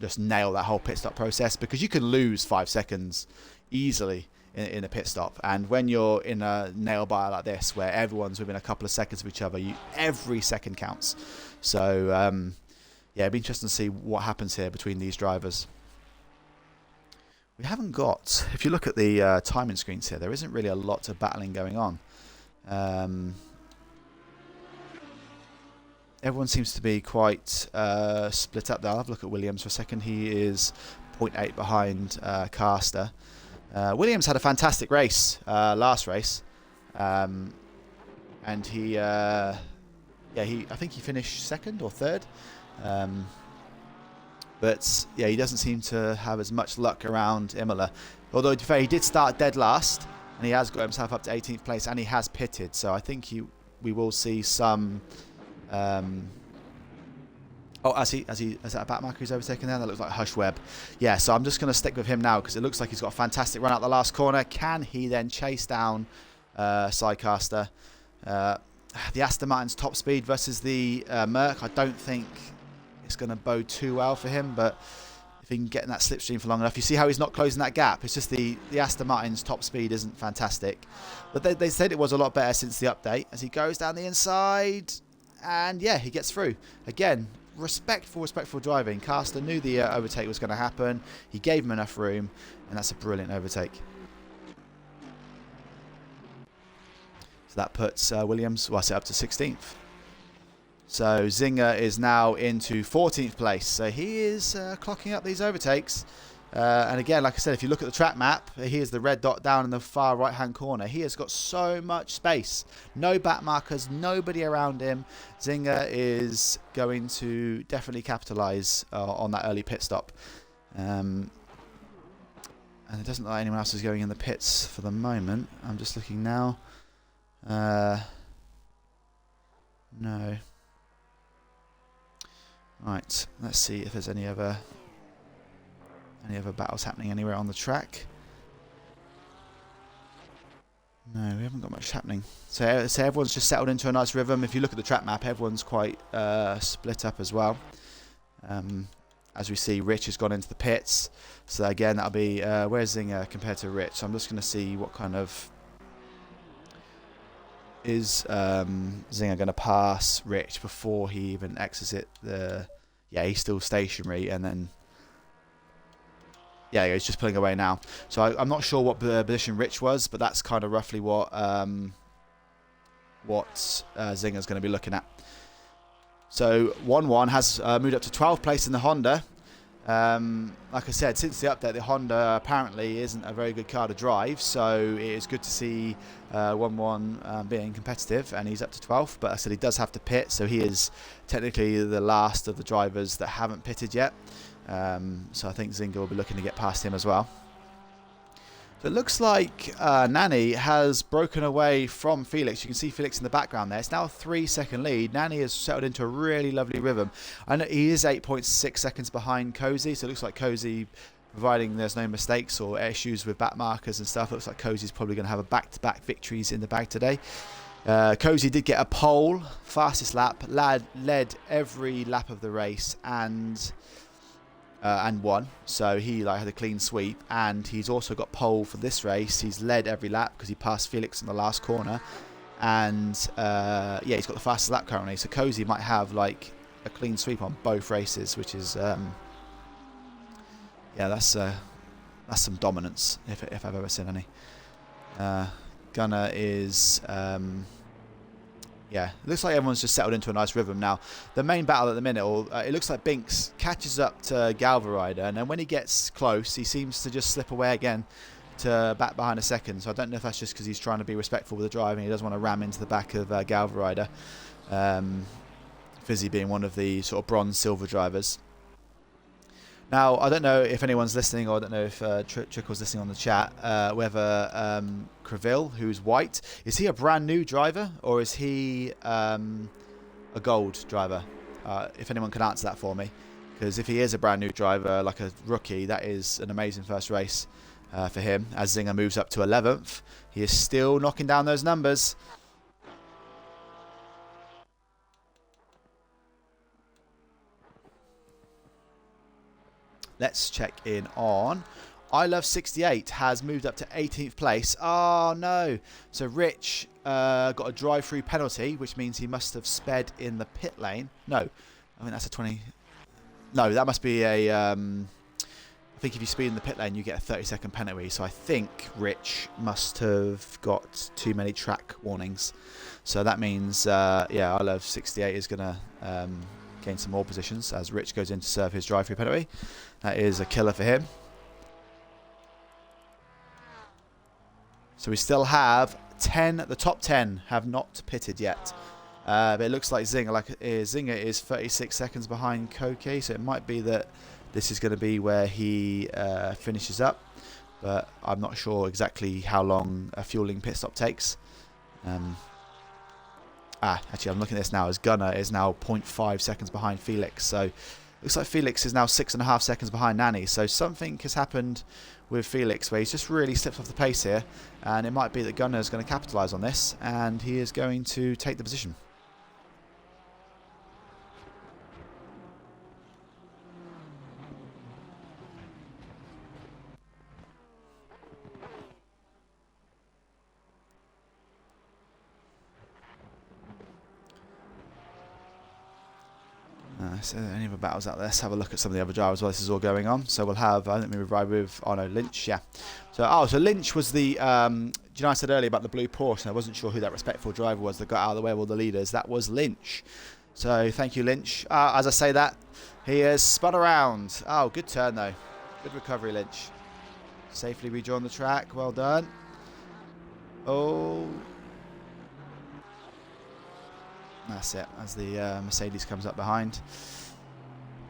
just nail that whole pit stop process, because you can lose 5 seconds easily in a pit stop, and when you're in a nail biter like this where everyone's within a couple of seconds of each other, every second counts. So yeah, it'd be interesting to see what happens here between these drivers. We haven't got, if you look at the timing screens here, there isn't really a lot of battling going on. Everyone seems to be quite split up there. I'll have a look at Williams for a second. He is 0.8 behind Caster. Williams had a fantastic race last race, and he, I think he finished second or third. But yeah, he doesn't seem to have as much luck around Imola. Although, to be fair, he did start dead last, and he has got himself up to 18th place, and he has pitted. So I think we will see some. As that a back marker who's overtaken there? That looks like Hush Webb. Yeah, so I'm just going to stick with him now because it looks like he's got a fantastic run out the last corner. Can he then chase down Sidecaster? The Aston Martin's top speed versus the Merc, I don't think it's going to bode too well for him, but if he can get in that slipstream for long enough, you see how he's not closing that gap. It's just the Aston Martin's top speed isn't fantastic, but they said it was a lot better since the update as he goes down the inside, and yeah, he gets through again. Respectful driving. Caster knew the overtake was going to happen. He gave him enough room, and that's a brilliant overtake. So that puts Williams, well, up to 16th. So Zinger is now into 14th place. So he is clocking up these overtakes. And again, like I said, if you look at the track map, here's the red dot down in the far right-hand corner. He has got so much space. No back markers, nobody around him. Zinger is going to definitely capitalise on that early pit stop. And it doesn't look like anyone else is going in the pits for the moment. I'm just looking now. No. Right, let's see if there's any other battles happening anywhere on the track. No, we haven't got much happening. So everyone's just settled into a nice rhythm. If you look at the track map, everyone's quite split up as well. As we see, Rich has gone into the pits. So again, that'll be where's Zinger compared to Rich. So I'm just going to see what kind of is Zinger going to pass Rich before he even exits it. Yeah, he's still stationary, and then yeah, he's just pulling away now. So I'm not sure what position Rich was, but that's kind of roughly what Zinger's going to be looking at. So 1-1 has moved up to 12th place in the Honda. Like I said, since the update, the Honda apparently isn't a very good car to drive, so it is good to see 1-1 being competitive, and he's up to 12th. But I said he does have to pit, so he is technically the last of the drivers that haven't pitted yet. So I think Zinger will be looking to get past him as well. So it looks like Nani has broken away from Felix. You can see Felix in the background there. It's now a 3-second lead. Nani has settled into a really lovely rhythm. I know he is 8.6 seconds behind Cozy, so it looks like Cozy, providing there's no mistakes or issues with back markers and stuff, looks like Cozy's probably going to have a back-to-back victories in the bag today. Cozy did get a pole, fastest lap, led every lap of the race, and won. So he had a clean sweep, and he's also got pole for this race. He's led every lap because he passed Felix in the last corner, and yeah, he's got the fastest lap currently. So Cozy might have like a clean sweep on both races, which is yeah, that's some dominance if I've ever seen any. Gunner is yeah, it looks like everyone's just settled into a nice rhythm now. The main battle at the minute, it looks like Binks catches up to Galverider, and then when he gets close, he seems to just slip away again to back behind a second. So I don't know if that's just because he's trying to be respectful with the driving. He doesn't want to ram into the back of Galverider. Fizzy being one of the sort of bronze silver drivers. Now, I don't know if anyone's listening, or I don't know if Trickle's listening on the chat, whether Creville, who's white, is he a brand new driver, or is he a gold driver? If anyone can answer that for me. Because if he is a brand new driver, like a rookie, that is an amazing first race for him. As Zinger moves up to 11th, he is still knocking down those numbers. Let's check in on I Love 68 has moved up to 18th place. Oh no. So Rich got a drive-through penalty, which means he must have sped in the pit lane. No, I mean that's a 20. No, that must be a I think if you speed in the pit lane, you get a 30-second penalty. So I think Rich must have got too many track warnings. So that means, yeah, I Love 68 is going to gain some more positions as Rich goes in to serve his drive-through penalty. That is a killer for him. So we still have 10. The top 10 have not pitted yet. But it looks like Zinger is 36 seconds behind Koke. So it might be that this is going to be where he finishes up, but I'm not sure exactly how long a fueling pit stop takes. Actually, I'm looking at this now as Gunnar is now 0.5 seconds behind Felix. So looks like Felix is now 6.5 seconds behind Nani. So something has happened with Felix where he's just really slipped off the pace here, and it might be that Gunnar is going to capitalise on this, and he is going to take the position. So any other battles out there? Let's have a look at some of the other drivers while this is all going on. So we'll have, I think we ride with, oh no, Lynch, yeah. So Lynch was the, do you know I said earlier about the blue Porsche, and I wasn't sure who that respectful driver was that got out of the way of all the leaders. That was Lynch. So thank you, Lynch. As I say that, he has spun around. Oh, good turn though. Good recovery, Lynch. Safely rejoin the track, well done. Oh. That's it, as the Mercedes comes up behind.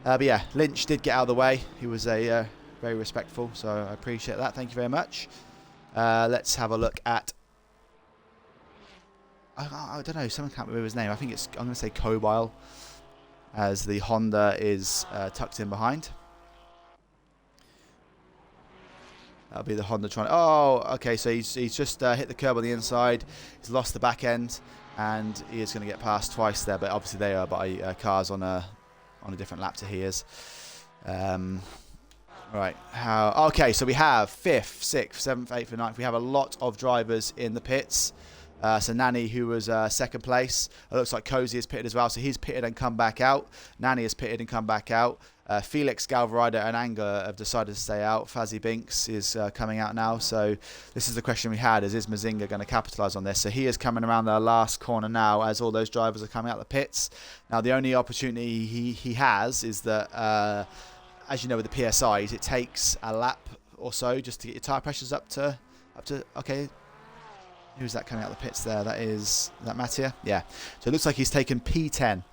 But yeah, Lynch did get out of the way. He was very respectful, so I appreciate that. Thank you very much. Let's have a look at... I don't know, someone can't remember his name. I think it's, I'm going to say Cobile, as the Honda is tucked in behind. That'll be the Honda trying... Oh, okay, so he's just hit the curb on the inside. He's lost the back end, and he is going to get past twice there, but obviously they are by cars on a different lap to his. Right, okay, so we have 5th, 6th, 7th, 8th and 9th. We have a lot of drivers in the pits. So Nani, who was second place, it looks like Cozy has pitted as well, so he's pitted and come back out. Nani has pitted and come back out. Felix, Galverider and Anger have decided to stay out. Fazzy Binks is coming out now. So this is the question we had, is Mazinga going to capitalise on this? So he is coming around the last corner now as all those drivers are coming out the pits. Now the only opportunity he has is that, as you know with the PSIs, it takes a lap or so just to get your tyre pressures up to okay. Who's that coming out the pits there? Is that Mattia? Yeah. So it looks like he's taken P10.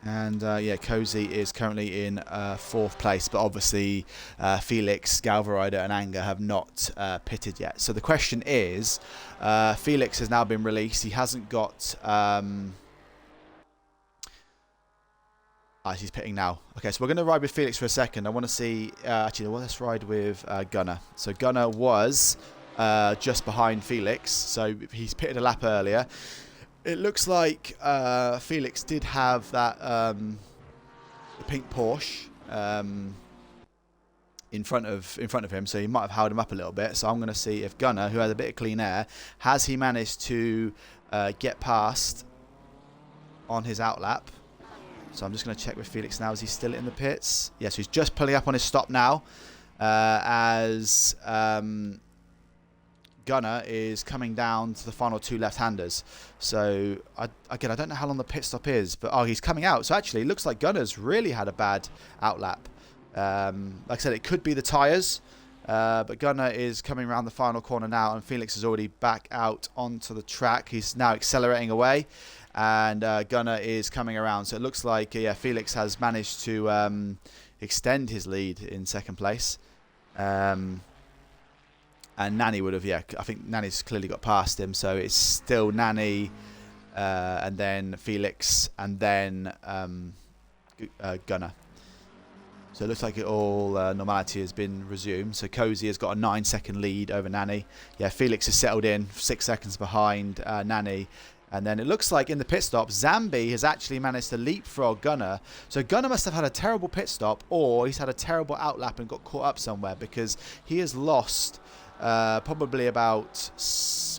And yeah, Cozy is currently in 4th place, but obviously Felix, Galverider and Anger have not pitted yet. So the question is, Felix has now been released. He hasn't got... he's pitting now. Okay, so we're going to ride with Felix for a second. I want to see... actually, well, let's ride with Gunnar. So Gunnar was just behind Felix, so he's pitted a lap earlier. It looks like Felix did have that the pink Porsche in front of him, so he might have held him up a little bit. So I'm going to see if Gunnar, who has a bit of clean air, has he managed to get past on his outlap. So I'm just going to check with Felix now. Is he still in the pits? Yes, he's just pulling up on his stop now as Gunnar is coming down to the final 2 left-handers. So, again, I don't know how long the pit stop is, but, he's coming out. So, actually, it looks like Gunnar's really had a bad outlap. Like I said, it could be the tyres, but Gunnar is coming around the final corner now, and Felix is already back out onto the track. He's now accelerating away, and Gunnar is coming around. So, it looks like, yeah, Felix has managed to extend his lead in second place. And Nani would have, yeah, I think Nani's clearly got past him. So it's still Nani, and then Felix, and then Gunnar. So it looks like normality has been resumed. So Cozy has got a 9-second lead over Nani. Yeah, Felix has settled in 6 seconds behind Nani. And then it looks like in the pit stop, Zambi has actually managed to leapfrog Gunnar. So Gunnar must have had a terrible pit stop, or he's had a terrible outlap and got caught up somewhere, because he has lost probably about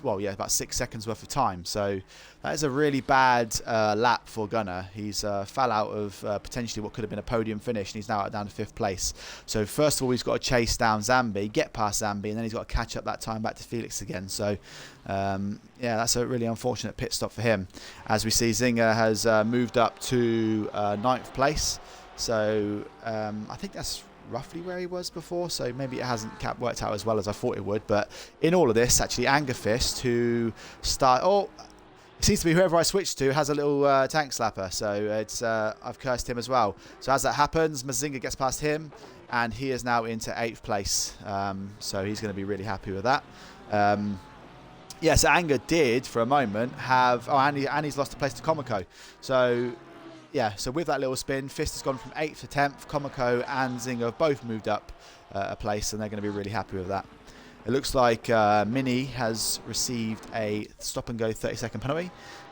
about 6 seconds worth of time. So that is a really bad lap for Gunnar. He's fell out of potentially what could have been a podium finish, and he's now down to 5th place. So first of all, he's got to chase down Zambi, get past Zambi, and then he's got to catch up that time back to Felix again. So yeah, that's a really unfortunate pit stop for him. As we see, Zinger has moved up to 9th place. So I think that's roughly where he was before, so maybe it hasn't worked out as well as I thought it would. But in all of this, actually, Angerfist, who it seems to be whoever I switched to has a little tank slapper, so it's I've cursed him as well. So as that happens, Mazinga gets past him, and he is now into 8th place, so he's going to be really happy with that. So Anger did for a moment have and he's lost a place to Komiko. So yeah, so with that little spin, Fist has gone from 8th to 10th. Komiko and Zinger have both moved up a place, and they're going to be really happy with that. It looks like Mini has received a stop and go 30-second penalty.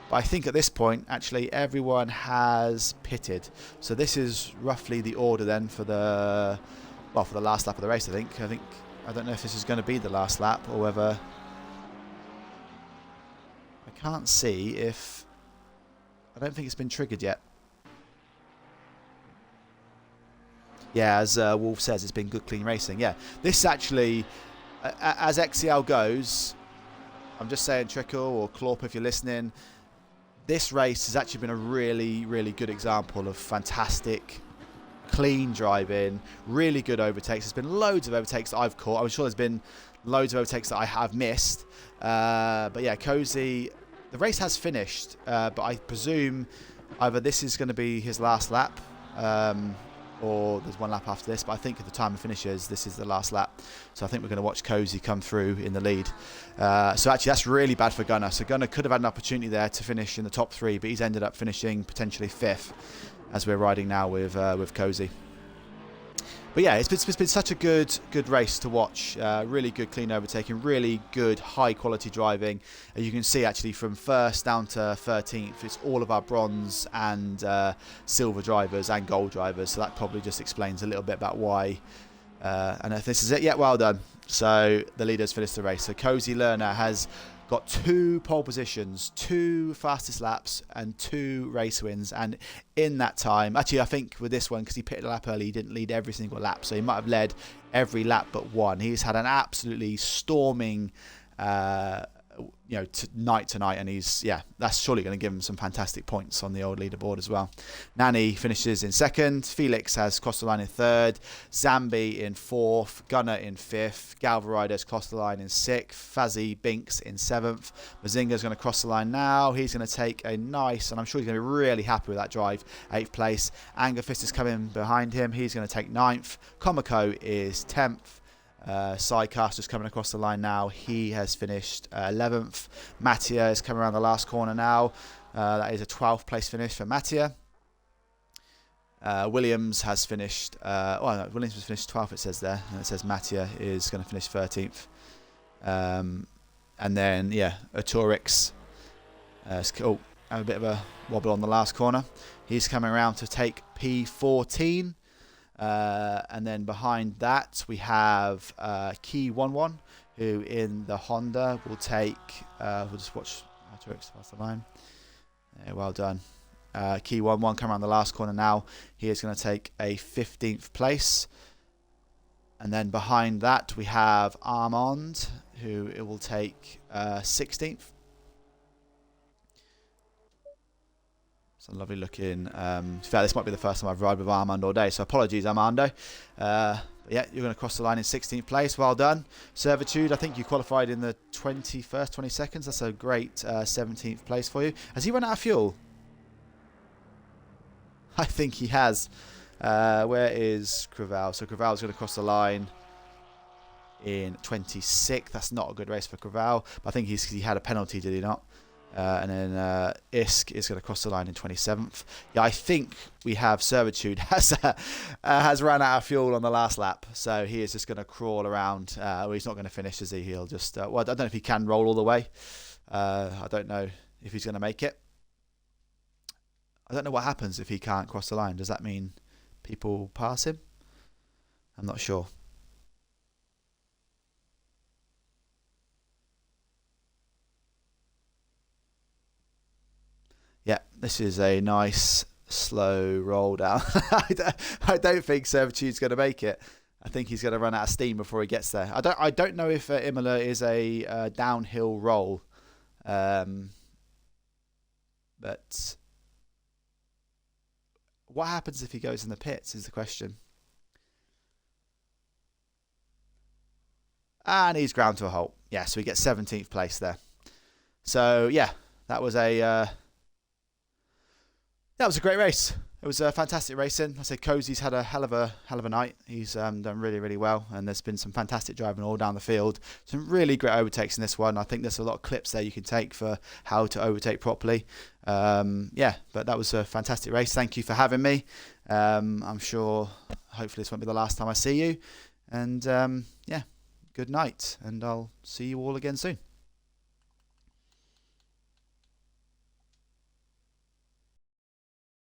But I think at this point, actually, everyone has pitted. So this is roughly the order then for the last lap of the race, I think. I don't know if this is going to be the last lap or whether... I can't see if... I don't think it's been triggered yet. Yeah, as Wolf says, it's been good, clean racing. Yeah, this actually, as XCL goes, I'm just saying, Trickle or Clorp, if you're listening, this race has actually been a really, really good example of fantastic, clean driving, really good overtakes. There's been loads of overtakes that I've caught. I'm sure there's been loads of overtakes that I have missed. But yeah, Cozy, the race has finished, but I presume either this is going to be his last lap, or there's one lap after this, but I think at the time of finishes, this is the last lap. So I think we're going to watch Cozy come through in the lead. So actually, that's really bad for Gunnar. So Gunnar could have had an opportunity there to finish in the top 3, but he's ended up finishing potentially 5th, as we're riding now with Cozy. But yeah, it's been such a good race to watch. Really good clean overtaking, really good high quality driving. You can see actually from 1st down to 13th, it's all of our bronze and silver drivers and gold drivers. So that probably just explains a little bit about why. And if this is it, yeah, well done. So the leaders finished the race. So Cozy Lerner has got 2 pole positions, 2 fastest laps, and 2 race wins. And in that time, actually, I think with this one, because he pitted a lap early, he didn't lead every single lap. So he might have led every lap but one. He's had an absolutely storming night tonight, and that's surely going to give him some fantastic points on the old leaderboard as well. Nani finishes in 2nd, Felix has crossed the line in 3rd, Zambi in 4th, Gunnar in 5th, Galvarider's crossed the line in 6th, Fazzy Binks in 7th. Mazinga's going to cross the line now. He's going to take a nice, and I'm sure he's going to be really happy with that drive, 8th place. Angerfist is coming behind him. He's going to take 9th. Komiko is 10th. Sidecaster's coming across the line now. He has finished 11th. Mattia is coming around the last corner now. That is a 12th place finish for Mattia. Williams has finished... Williams has finished 12th, it says there. And it says Mattia is going to finish 13th. And then, Autorix. Have a bit of a wobble on the last corner. He's coming around to take P14. And then behind that we have Key 11, who in the Honda will take we'll just watch Autorix pass the line. Well done. Key 11 come around the last corner now. He is going to take a 15th place. And then behind that we have Armand, who it will take 16th. It's a lovely looking. In fact, this might be the first time I've ridden with Armand all day, so apologies, Armando. But yeah, you're going to cross the line in 16th place. Well done. Servitude, I think you qualified in the 21st, 22nd. That's a great 17th place for you. Has he run out of fuel? I think he has. Where is Creval? So Creval's going to cross the line in 26th. That's not a good race for Creval. But I think he had a penalty, did he not? And then Isk is going to cross the line in 27th. Yeah, I think we have Servitude has run out of fuel on the last lap. So he is just going to crawl around. Well, he's not going to finish, is he? He'll just... I don't know if he can roll all the way. I don't know if he's going to make it. I don't know what happens if he can't cross the line. Does that mean people pass him? I'm not sure. Yeah, this is a nice slow roll down. I don't think Servitude's going to make it. I think he's going to run out of steam before he gets there. I don't know if Imola is a downhill roll, but what happens if he goes in the pits is the question. And he's ground to a halt. Yeah, so he gets 17th place there. So yeah, that was a great race. It was a fantastic racing. I said Cozy's had a hell of a night. He's done really, really well, and there's been some fantastic driving all down the field. Some really great overtakes in this one. I think there's a lot of clips there you can take for how to overtake properly. Yeah, but that was a fantastic race. Thank you for having me. I'm sure, hopefully this won't be the last time I see you. And yeah, good night, and I'll see you all again soon.